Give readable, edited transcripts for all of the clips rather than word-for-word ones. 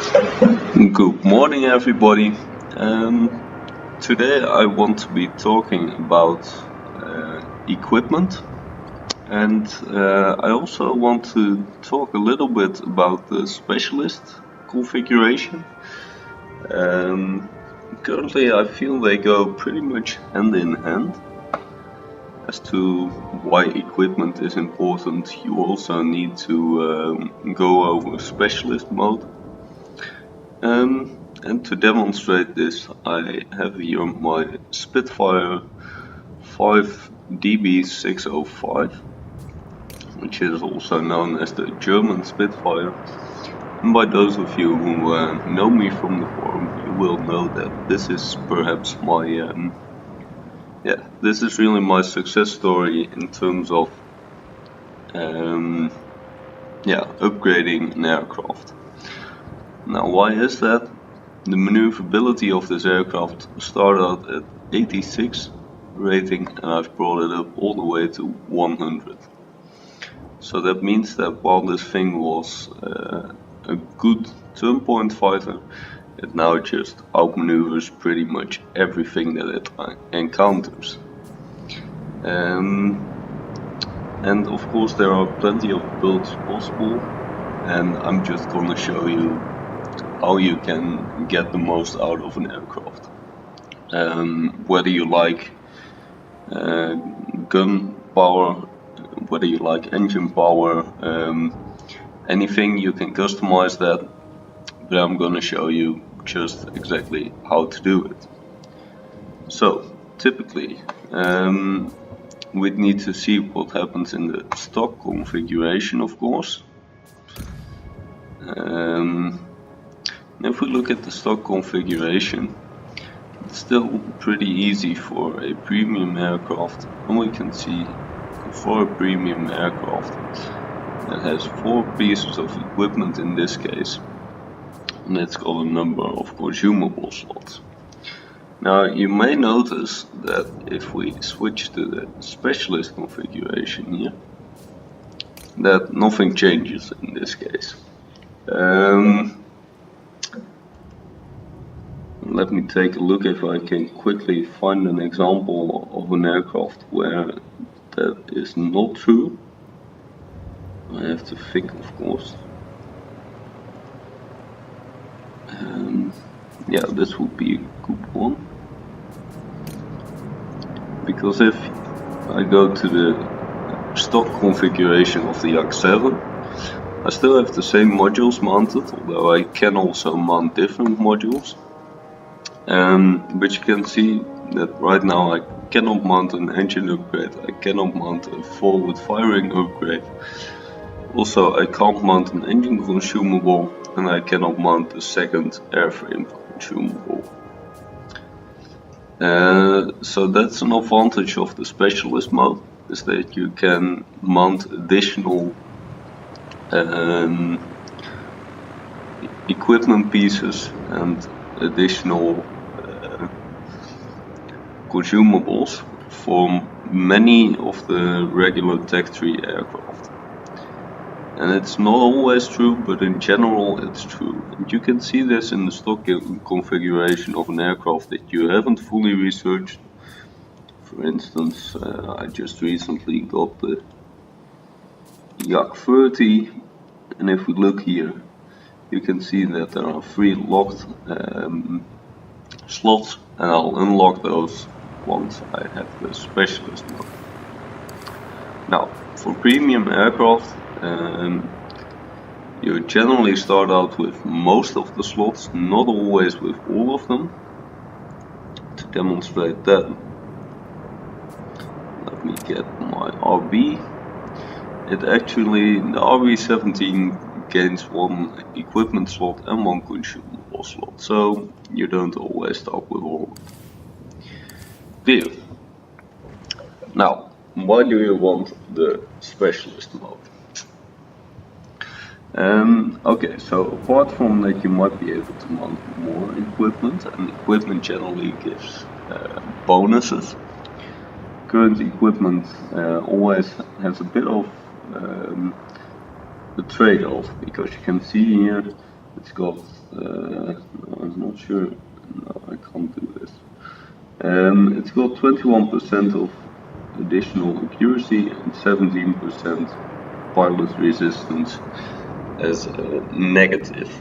Good morning, everybody. Today I want to be talking about equipment, and I also want to talk a little bit about the specialist configuration. Currently, I feel they go pretty much hand in hand. As to why equipment is important, you also need to go over specialist mode. And to demonstrate this, I have here my Spitfire 5DB605, which is also known as the German Spitfire. And by those of you who know me from the forum, you will know that this is perhaps my, this is really my success story in terms of, upgrading an aircraft. Now, why is that? The maneuverability of this aircraft started at 86 rating, and I've brought it up all the way to 100. So that means that while this thing was a good turn point fighter, it now just outmaneuvers pretty much everything that it encounters. And of course there are plenty of builds possible, and I'm just gonna show you how you can get the most out of an aircraft. Whether you like gun power, whether you like engine power, anything, you can customize that, but I'm gonna show you just exactly how to do it. So typically we'd need to see what happens in the stock configuration, of course. If we look at the stock configuration, it's still pretty easy for a premium aircraft, and we can see for a premium aircraft that has 4 pieces of equipment in this case, and it's got a number of consumable slots. Now you may notice that if we switch to the specialist configuration here, that nothing changes in this case. Let me take a look if I can quickly find an example of an aircraft where that is not true. I have to think, of course. Yeah, this would be a good one. Because if I go to the stock configuration of the Yak-7, I still have the same modules mounted, although I can also mount different modules. But you can see that right now I cannot mount an engine upgrade, I cannot mount a forward firing upgrade. Also, I can't mount an engine consumable, and I cannot mount a second airframe consumable. So that's an advantage of the specialist mode, is that you can mount additional equipment pieces and additional consumables for many of the regular Tech 3 aircraft. And it's not always true, but in general it's true. And you can see this in the stock configuration of an aircraft that you haven't fully researched. For instance, I just recently got the Yak-30, and if we look here, you can see that there are 3 locked slots, and I'll unlock those once I have the specialist mode. Now, for premium aircraft, you generally start out with most of the slots, not always with all of them. To demonstrate that, let me get my RB. The RB17 gains 1 equipment slot and 1 consumable slot, so you don't always start with all of them. Clear. Now, why do you want the specialist mode? Okay, so apart from that you might be able to mount more equipment, and equipment generally gives bonuses. Current equipment always has a bit of a trade-off, because you can see here It's got, no, I'm not sure, no, I can't do this. It's got 21% of additional accuracy and 17% pilot resistance as a negative.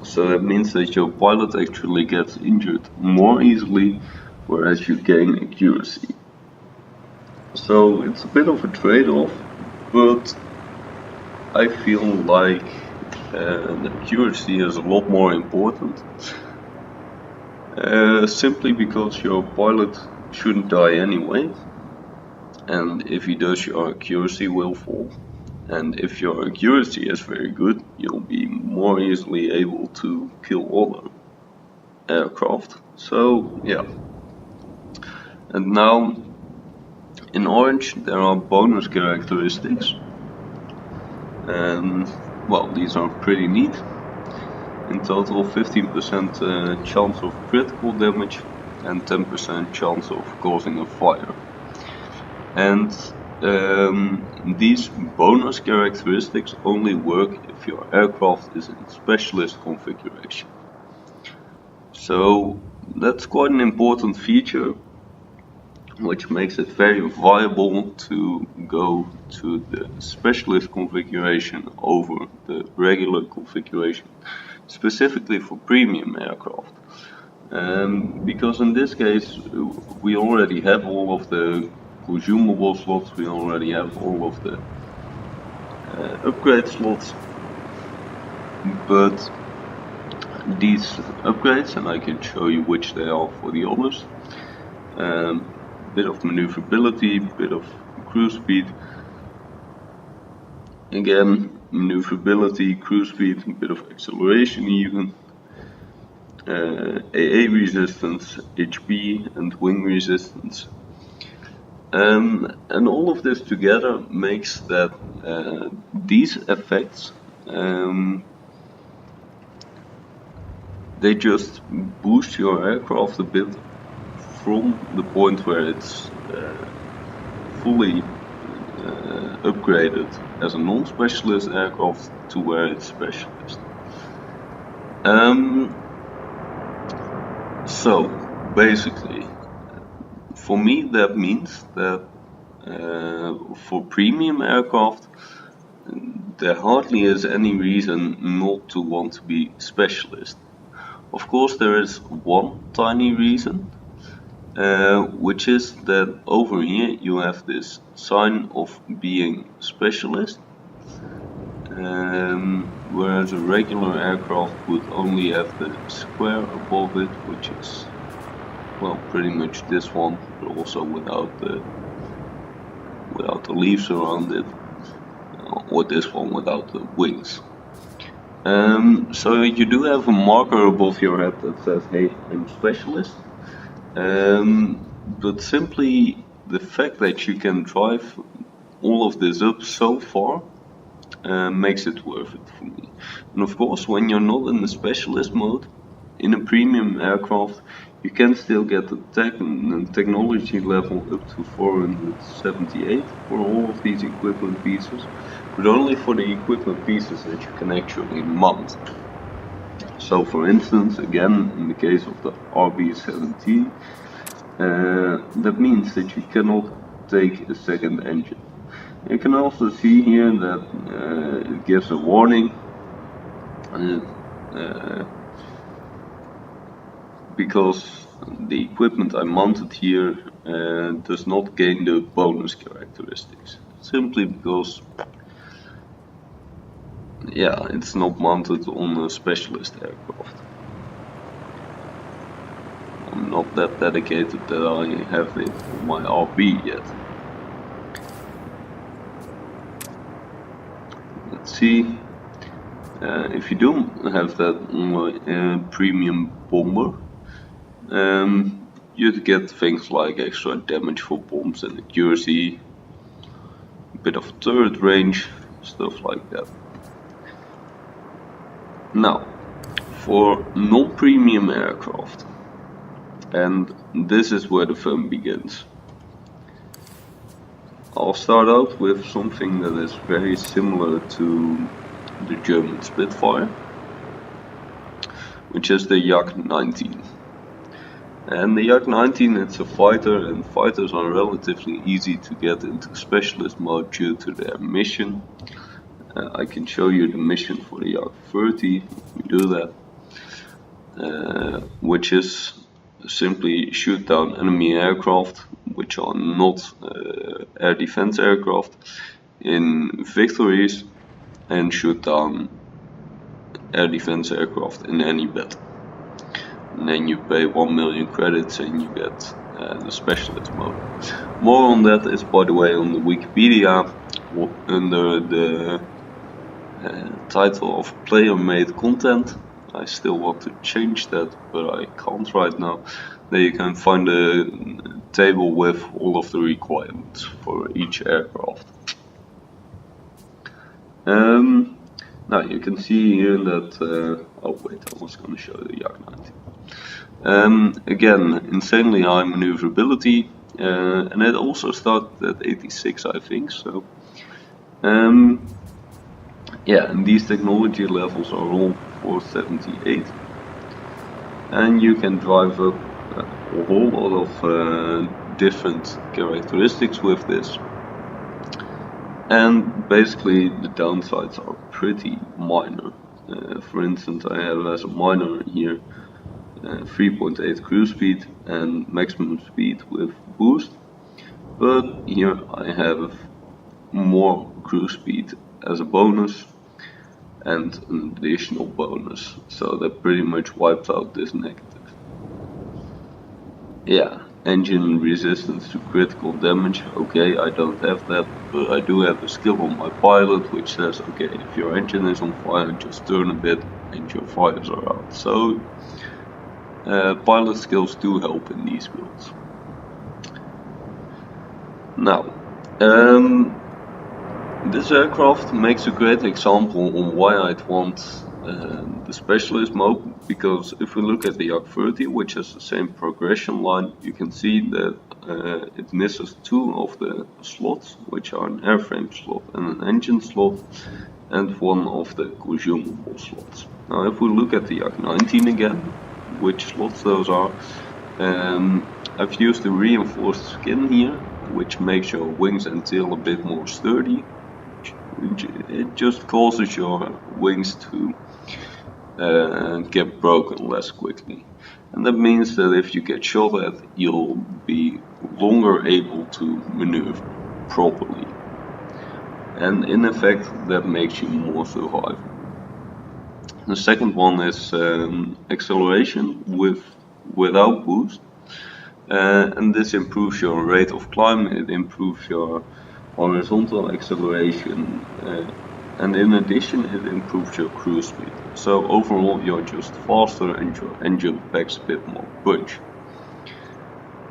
So that means that your pilot actually gets injured more easily, whereas you gain accuracy. So it's a bit of a trade-off, but I feel like the accuracy is a lot more important. Simply because your pilot shouldn't die anyway, and if he does, your accuracy will fall. And if your accuracy is very good, you'll be more easily able to kill other aircraft. So yeah. And now in orange there are bonus characteristics. And well, these are pretty neat. In total 15% chance of critical damage and 10% chance of causing a fire. And these bonus characteristics only work if your aircraft is in specialist configuration. So that's quite an important feature, which makes it very viable to go to the specialist configuration over the regular configuration, specifically for premium aircraft. Because in this case we already have all of the consumable slots, we already have all of the upgrade slots, but these upgrades, and I can show you which they are for the others, bit of maneuverability, bit of cruise speed, again maneuverability, cruise speed, a bit of acceleration even, AA resistance, HP and wing resistance. And all of this together makes that these effects, they just boost your aircraft a bit from the point where it's fully upgraded as a non-specialist aircraft to where it's specialist. So basically, for me that means that for premium aircraft there hardly is any reason not to want to be specialist. Of course there is one tiny reason, which is that over here you have this sign of being specialist, whereas a regular aircraft would only have the square above it, which is, well, pretty much this one, but also without the leaves around it, or this one without the wings. So you do have a marker above your head that says, hey, I'm specialist, but simply the fact that you can drive all of this up so far makes it worth it for me. And of course, when you're not in the specialist mode, in a premium aircraft, you can still get the technology level up to 478 for all of these equipment pieces, but only for the equipment pieces that you can actually mount. So for instance, again, in the case of the RB-17, that means that you cannot take a second engine. You can also see here that it gives a warning, because the equipment I mounted here does not gain the bonus characteristics, simply because, yeah, it's not mounted on a specialist aircraft. I'm not that dedicated that I have it on my RB yet. Let's see. If you don't have that on a premium bomber, you'd get things like extra damage for bombs and accuracy, a bit of turret range, stuff like that. Now, for non-premium aircraft, and this is where the fun begins. I'll start out with something that is very similar to the German Spitfire. which is the Yak-19. And the Yak-19, it's a fighter, and fighters are relatively easy to get into specialist mode due to their mission. I can show you the mission for the Yak-30 if we do that, which is simply shoot down enemy aircraft which are not air defense aircraft in victories, and shoot down air defense aircraft in any battle. And then you pay 1 million credits and you get the specialist mode. More on that is, by the way, on the Wikipedia under the title of player made content. I still want to change that, but I can't right now. There you can find a table with all of the requirements for each aircraft. Now you can see here that, oh wait, I was going to show the Yak-19. Again, insanely high maneuverability, and it also started at 86, I think, so. Yeah, and these technology levels are all 478, and you can drive up a whole lot of different characteristics with this. And basically the downsides are pretty minor. For instance, I have as a minor here 3.8 cruise speed and maximum speed with boost, but here I have more cruise speed as a bonus and an additional bonus, so that pretty much wipes out this negative. Yeah, engine resistance to critical damage, okay, I don't have that, but I do have a skill on my pilot which says, okay, if your engine is on fire, just turn a bit and your fires are out. So pilot skills do help in these builds. Now, this aircraft makes a great example on why I'd want the specialist mode, because if we look at the Yak-30, which has the same progression line, you can see that it misses 2 of the slots, which are an airframe slot and an engine slot, and 1 of the consumable slots. Now if we look at the Yak-19 again, which slots those are, I've used the reinforced skin here, which makes your wings and tail a bit more sturdy. It just causes your wings to get broken less quickly, and that means that if you get shot at, you'll be longer able to maneuver properly, and in effect that makes you more survivable. The second one is acceleration without boost, and this improves your rate of climb, it improves your horizontal acceleration, and in addition it improves your cruise speed. So overall you're just faster and your engine packs a bit more punch.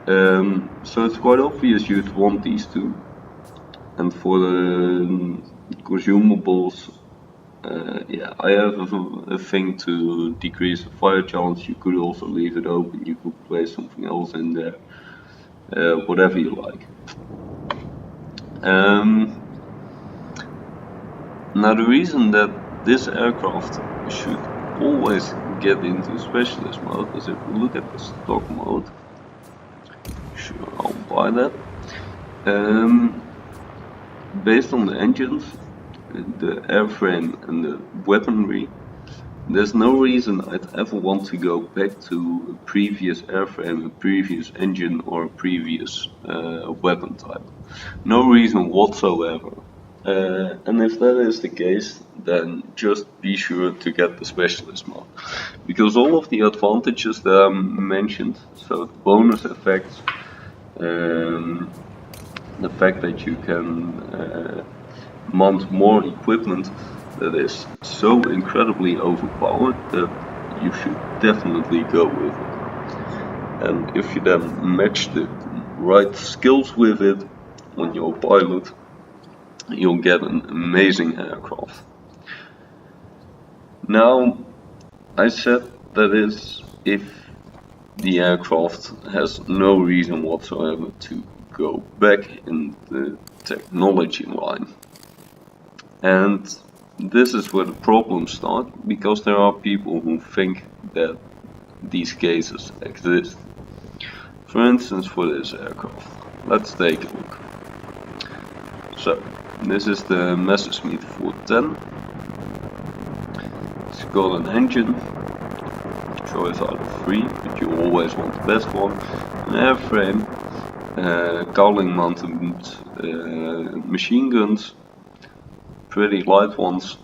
So it's quite obvious you'd want these two. And for the consumables, yeah, I have a thing to decrease the fire chance. You could also leave it open, you could place something else in there, whatever you like. Now the reason that this aircraft should always get into specialist mode is if we look at the stock mode, sure, I'll buy that. Based on the engines, the airframe and the weaponry, there's no reason I'd ever want to go back to a previous airframe, a previous engine, or a previous weapon type. No reason whatsoever. And if that is the case, then just be sure to get the specialist mode, because all of the advantages that I mentioned, so the bonus effects, the fact that you can mount more equipment that is so incredibly overpowered that you should definitely go with it. And if you then match the right skills with it on your pilot, you'll get an amazing aircraft. Now, I said that is if the aircraft has no reason whatsoever to go back in the technology line. And this is where the problems start, because there are people who think that these cases exist. For instance, for this aircraft, let's take a look. So, this is the Messerschmitt 410. It's got an engine, choice out of 3, but you always want the best one. An airframe, cowling mounted machine guns, pretty light ones.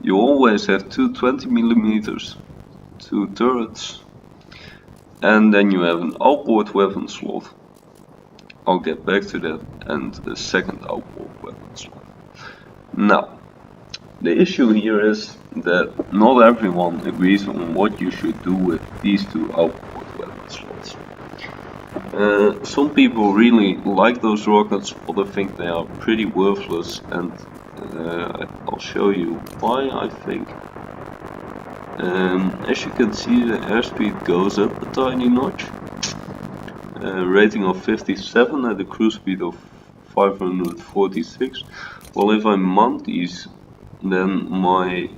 You always have two 20mm, two turrets, and then you have an outboard weapon slot. I'll get back to that, and a second outboard weapon slot. Now, the issue here is that not everyone agrees on what you should do with these two outboard weapon slots. Some people really like those rockets, others think they are pretty worthless, and I'll show you why I think. As you can see, the airspeed goes up a tiny notch. Rating of 57 at a cruise speed of 546. Well, if I mount these, then my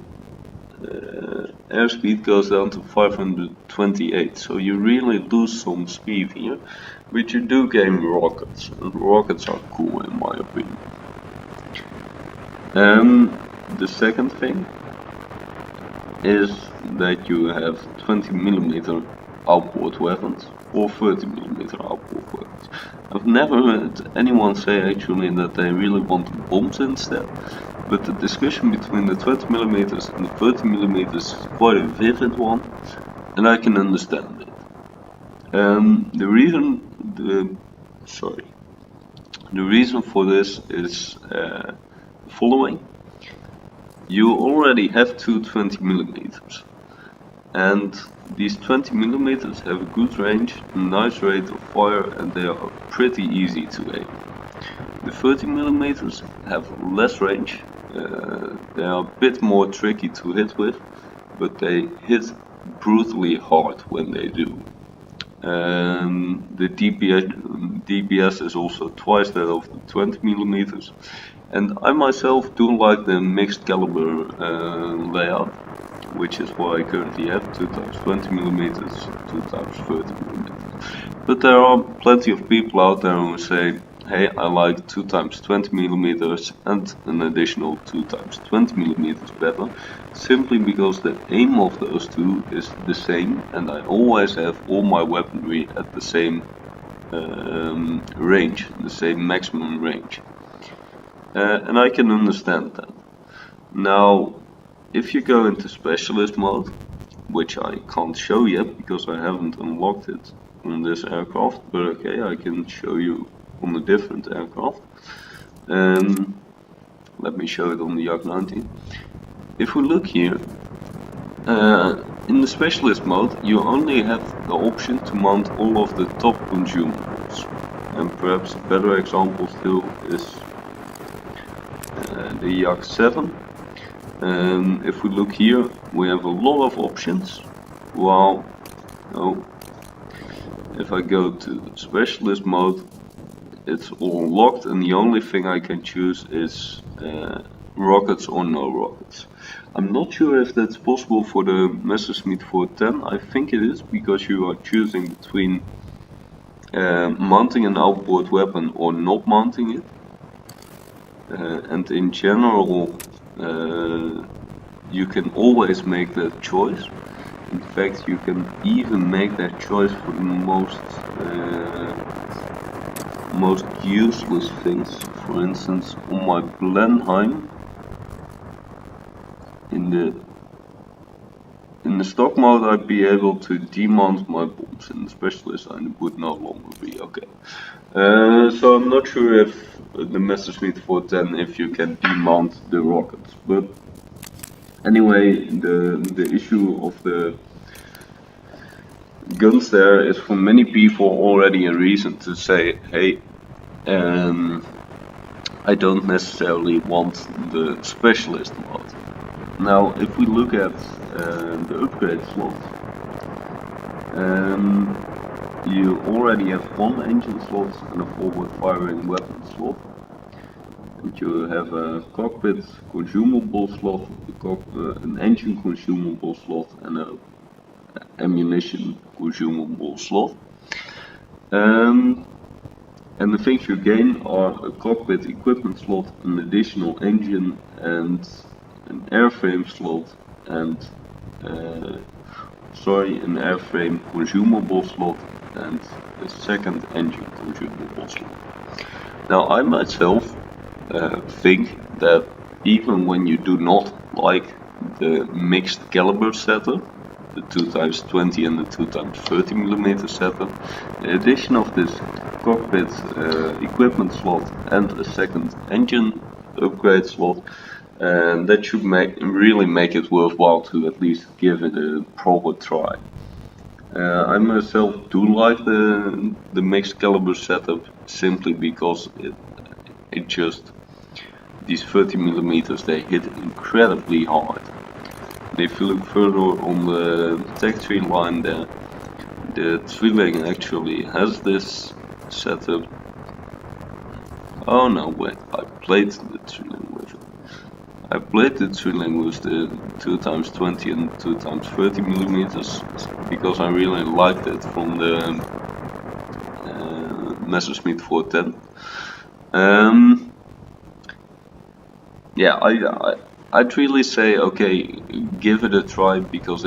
airspeed goes down to 528, so you really lose some speed here, but you do gain rockets, and rockets are cool in my opinion. The second thing is that you have 20mm outboard weapons or 30mm outboard weapons. I've never heard anyone say actually that they really want bombs instead, but the discussion between the 20mm and the 30mm is quite a vivid one, and I can understand it. The reason for this is the following. You already have two 20mm, and these 20mm have a good range, a nice rate of fire, and they are pretty easy to aim. The 30mm have less range, they are a bit more tricky to hit with, but they hit brutally hard when they do. The DPS is also twice that of the 20mm, and I myself do like the mixed caliber layout, which is why I currently have 2x 20mm, 2x 30mm. But there are plenty of people out there who say, hey, I like 2x 20mm and an additional 2x 20mm better, simply because the aim of those two is the same, and I always have all my weaponry at the same range, the same maximum range. And I can understand that. Now, if you go into specialist mode, which I can't show yet because I haven't unlocked it on this aircraft, but okay, I can show you on a different aircraft. Let me show it on the Yak 19. If we look here, in the specialist mode, you only have the option to mount all of the top consumables. And perhaps a better example still is the Yak 7. If we look here, we have a lot of options, while if I go to specialist mode, it's all locked, and the only thing I can choose is rockets or no rockets. I'm not sure if that's possible for the Messerschmitt 410. I think it is, because you are choosing between mounting an outboard weapon or not mounting it. And in general, you can always make that choice. In fact, you can even make that choice for the most useless things. For instance, on my Blenheim, in the stock mode, I'd be able to demount my bombs. In the specialist, I would no longer be. Okay. So I'm not sure if the Messerschmitt 410 if you can demount the rockets, but anyway, the issue of the guns there is for many people already a reason to say, hey, I don't necessarily want the specialist mode. Now, if we look at the upgrade slot, you already have one engine slot and a forward firing weapon slot. And you have a cockpit consumable slot, an engine consumable slot, and a ammunition consumable slot. And the things you gain are a cockpit equipment slot, an additional engine, and an airframe slot, and an airframe consumable slot, and a second engine consumable slot. Now I myself think that even when you do not like the mixed caliber setup, the 2x20 and the 2x30mm setup, the addition of this cockpit equipment slot and a second engine upgrade slot, and that should really make it worthwhile to at least give it a proper try. I myself do like the mixed caliber setup simply because it just, these 30mm, they hit incredibly hard. If you look further on the tech tree line there, the Trilling actually has this setup. Oh no, wait, I played the Trilling with it. I played the Trilling with the 2x20 and 2x30mm because I really liked it from the Messerschmitt 410. Yeah, I'd really say, okay, give it a try because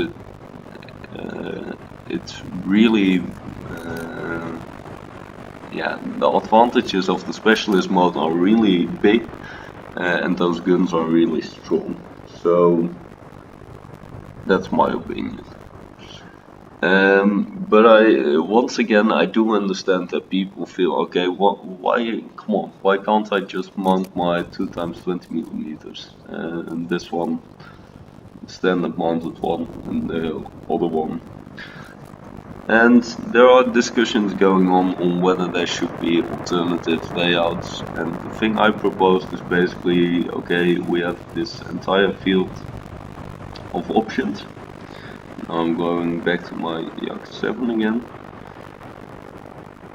it's really, yeah, the advantages of the specialist mode are really big, and those guns are really strong. So that's my opinion. But once again, I do understand that people feel, okay, why can't I just mount my 2x20mm, and this one, standard mounted one, and the other one. And there are discussions going on whether there should be alternative layouts, and the thing I proposed is basically, okay, we have this entire field of options. I'm going back to my Yak 7 again.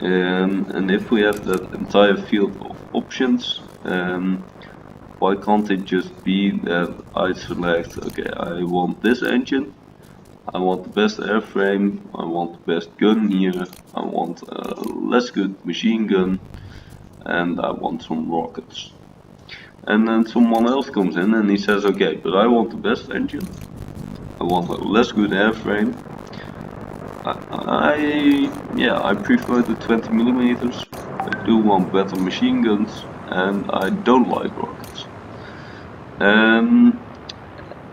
And if we have that entire field of options, why can't it just be that I select, okay, I want this engine, I want the best airframe, I want the best gun here, I want a less good machine gun, and I want some rockets. And then someone else comes in and he says, okay, but I want the best engine, I want a less good airframe. I prefer the 20mm. I do want better machine guns, and I don't like rockets.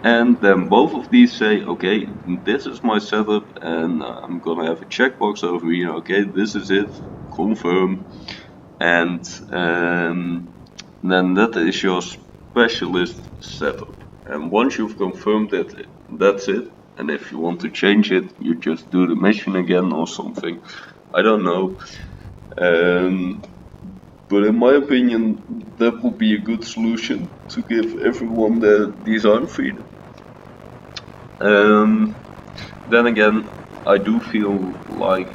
And then both of these say, okay, this is my setup, and I'm gonna have a checkbox over here. Okay, this is it, confirm, and then that is your specialist setup. And once you've confirmed that, that's it. And if you want to change it, you just do the mission again or something. I don't know. But in my opinion, that would be a good solution to give everyone the design freedom. Then again, I do feel like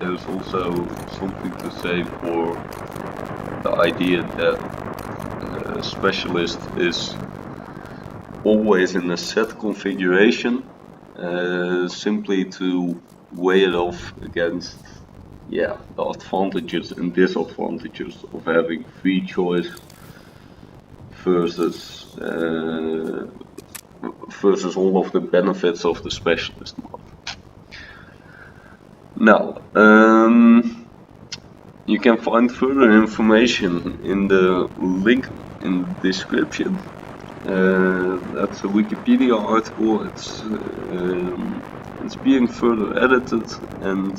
there's also something to say for the idea that a specialist is always in a set configuration, simply to weigh it off against, yeah, the advantages and disadvantages of having free choice versus all of the benefits of the specialist mode. Now, you can find further information in the link in the description. That's a Wikipedia article. It's being further edited, and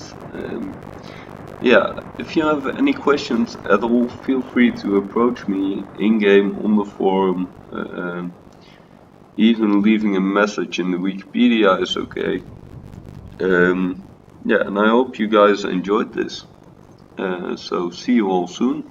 yeah, if you have any questions at all, feel free to approach me in-game on the forum. Even leaving a message in the Wikipedia is okay. Yeah, and I hope you guys enjoyed this. So see you all soon.